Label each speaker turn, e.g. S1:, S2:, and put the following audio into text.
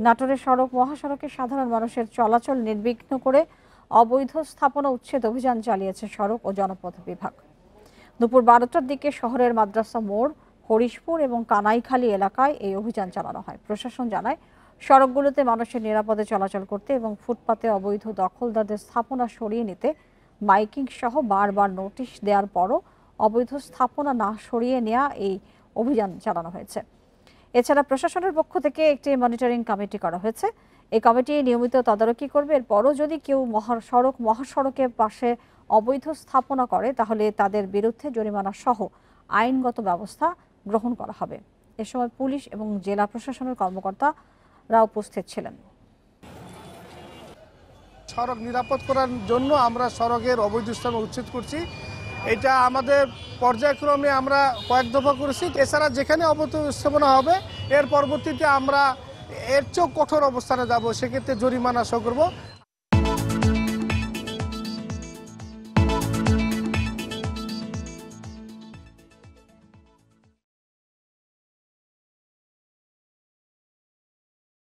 S1: নাটোরের সড়ক মহাসড়কে সাধারণ মানুষের চলাচল নির্বিঘ্ন করে অবৈধ স্থাপনা উচ্ছেদ অভিযান চালিয়েছে সড়ক ও জনপথ বিভাগ। দুপুর 12টার দিকে শহরের মাদ্রাসা মোড়, হরিশপুর এবং কানাইখালী এলাকায় এই অভিযান চালানো হয়। প্রশাসন জানায়, সড়কগুলোতে মানুষের নিরাপদে চলাচল করতে এবং ফুটপাতে অবৈধ দখলদারদের স্থাপনা সরিয়ে নিতে মাইকিং সহ বারবার নোটিশ দেওয়ার পরও অবৈধ স্থাপনা না সরিয়ে নেওয়া এই অভিযান চালানো হয়েছে। এছাড়া প্রশাসনের পক্ষ থেকে একটি মনিটরিং কমিটি করা হয়েছে। এই কমিটি নিয়মিত তদারকি করবে। এরপরও যদি কেউ মহাসড়কের পাশে অবৈধ স্থাপনা করে তাহলে তাদের বিরুদ্ধে জরিমানা সহ আইনগত ব্যবস্থা গ্রহণ করা হবে। এ সময় পুলিশ এবং জেলা প্রশাসনের কর্মকর্তারা উপস্থিত ছিলেন।
S2: সড়ক নিরাপদ করার জন্য আমরা সড়কের অবৈধ স্থাপনা উচ্ছেদ করছি। এটা আমাদের পর্যায়ক্রমে আমরা কয়েক দফা করেছি। এছাড়া যেখানে অবৈধ স্থাপনা হবে এর পরবর্তীতে আমরা এর চেয়েও কঠোর অবস্থানে যাব, সেক্ষেত্রে জরিমানা সহ করব।